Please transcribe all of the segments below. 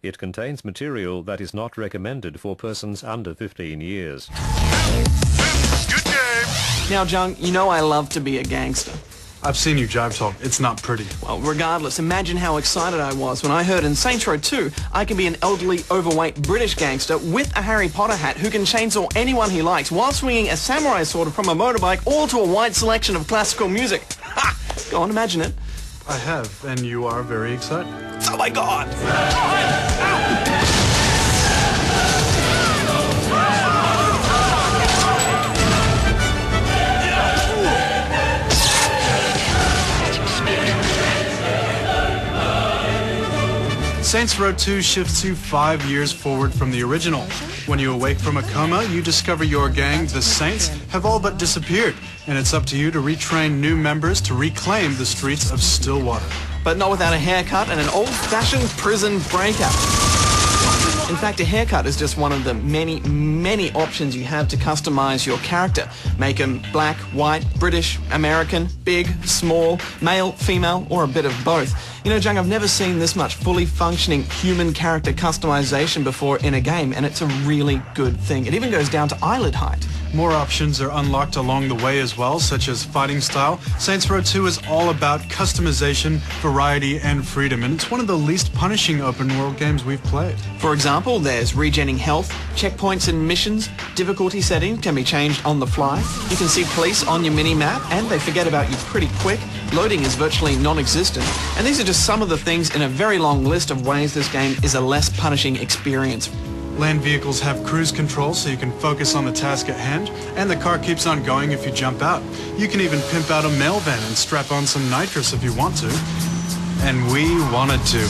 It contains material that is not recommended for persons under 15 years. Good game! Now, Jung, you know I love to be a gangster. I've seen you jive talk. It's not pretty. Well, regardless, imagine how excited I was when I heard in Saints Row 2 I can be an elderly, overweight British gangster with a Harry Potter hat who can chainsaw anyone he likes while swinging a samurai sword from a motorbike, all to a wide selection of classical music. Ha! Go on, imagine it. I have, and you are very excited. Oh my God! Saints Row 2 shifts you 5 years forward from the original. When you awake from a coma, you discover your gang, the Saints, have all but disappeared, and it's up to you to retrain new members to reclaim the streets of Stillwater. But not without a haircut and an old-fashioned prison breakout. In fact, a haircut is just one of the many, many options you have to customize your character. Make them black, white, British, American, big, small, male, female, or a bit of both. You know, Jung, I've never seen this much fully functioning human character customization before in a game, and it's a really good thing. It even goes down to eyelid height. More options are unlocked along the way as well, such as fighting style. Saints Row 2 is all about customization, variety, and freedom, and it's one of the least punishing open-world games we've played. For example, there's regenning health, checkpoints and missions, difficulty settings can be changed on the fly. You can see police on your mini-map, and they forget about you pretty quick. Loading is virtually non-existent. And these are just some of the things in a very long list of ways this game is a less punishing experience. Land vehicles have cruise control so you can focus on the task at hand, and the car keeps on going if you jump out. You can even pimp out a mail van and strap on some nitrous if you want to. And we wanted to.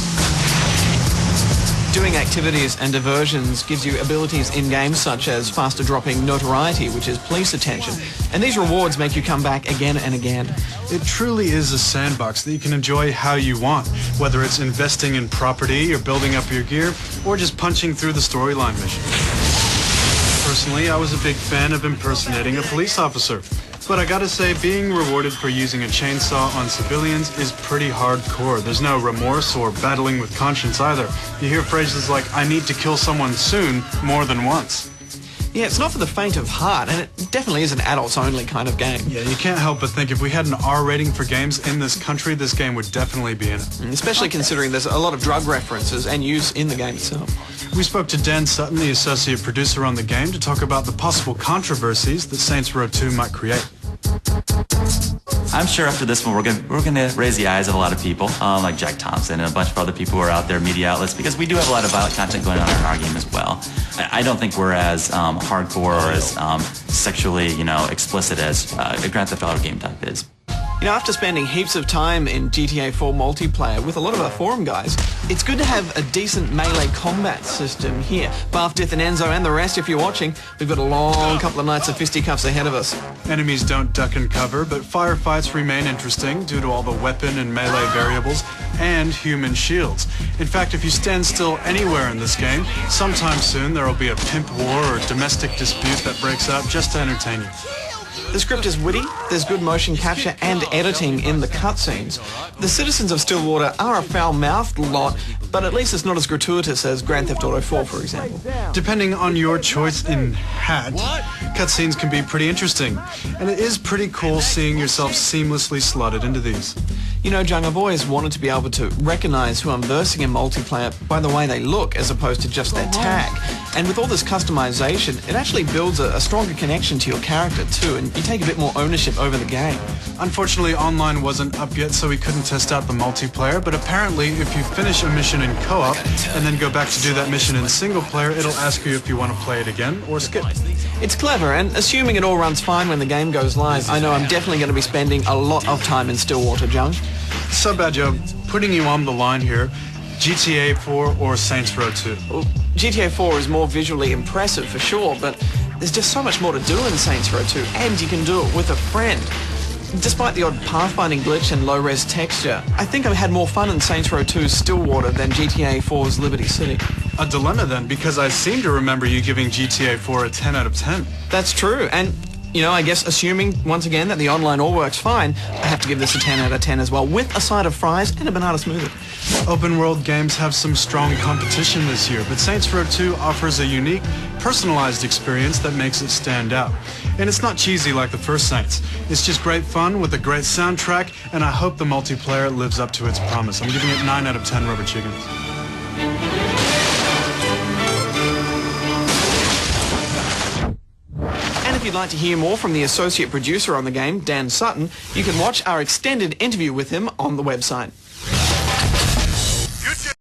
Doing activities and diversions gives you abilities in games such as faster dropping notoriety, which is police attention. And these rewards make you come back again and again. It truly is a sandbox that you can enjoy how you want, whether it's investing in property or building up your gear, or just punching through the storyline mission. Personally, I was a big fan of impersonating a police officer. But I gotta say, being rewarded for using a chainsaw on civilians is pretty hardcore. There's no remorse or battling with conscience either. You hear phrases like, "I need to kill someone soon," more than once. Yeah, it's not for the faint of heart, and it definitely is an adults-only kind of game. Yeah, you can't help but think if we had an R rating for games in this country, this game would definitely be in it. Especially considering there's a lot of drug references and use in the game itself. We spoke to Dan Sutton, the associate producer on the game, to talk about the possible controversies that Saints Row 2 might create. I'm sure after this one we're gonna raise the eyes of a lot of people, like Jack Thompson and a bunch of other people who are out there, media outlets, because we do have a lot of violent content going on in our game as well. I don't think we're as hardcore or as sexually, explicit as a Grand Theft Auto game type is. You know, after spending heaps of time in GTA 4 multiplayer with a lot of our forum guys, it's good to have a decent melee combat system here. Bath, Dith and Enzo and the rest, if you're watching, we've got a long couple of nights of fisticuffs ahead of us. Enemies don't duck and cover, but firefights remain interesting due to all the weapon and melee variables and human shields. In fact, if you stand still anywhere in this game, sometime soon there will be a pimp war or domestic dispute that breaks out just to entertain you. The script is witty, there's good motion capture and editing in the cutscenes. The citizens of Stillwater are a foul-mouthed lot, but at least it's not as gratuitous as Grand Theft Auto 4, for example. Depending on your choice in hat, cutscenes can be pretty interesting, and it is pretty cool seeing yourself seamlessly slotted into these. You know, Jung, I've always wanted to be able to recognize who I'm versing in multiplayer by the way they look as opposed to just their tag. And with all this customization, it actually builds a stronger connection to your character too, and you take a bit more ownership over the game. Unfortunately, online wasn't up yet, so we couldn't test out the multiplayer, but apparently if you finish a mission in co-op and then go back to do that mission in single player, it'll ask you if you want to play it again or skip. It's clever, and assuming it all runs fine when the game goes live, I know I'm definitely going to be spending a lot of time in Stillwater, Jung. So, Badjo, putting you on the line here, GTA 4 or Saints Row 2? Well, GTA 4 is more visually impressive for sure, but there's just so much more to do in Saints Row 2, and you can do it with a friend. Despite the odd pathfinding glitch and low-res texture, I think I've had more fun in Saints Row 2's Stillwater than GTA 4's Liberty City. A dilemma then, because I seem to remember you giving GTA 4 a 10 out of 10. That's true, and You know, I guess assuming, once again, that the online all works fine, I have to give this a 10 out of 10 as well, with a side of fries and a banana smoothie. Open world games have some strong competition this year, but Saints Row 2 offers a unique, personalized experience that makes it stand out. And it's not cheesy like the first Saints. It's just great fun with a great soundtrack, and I hope the multiplayer lives up to its promise. I'm giving it 9 out of 10 rubber chickens. If you'd like to hear more from the associate producer on the game, Dan Sutton, you can watch our extended interview with him on the website.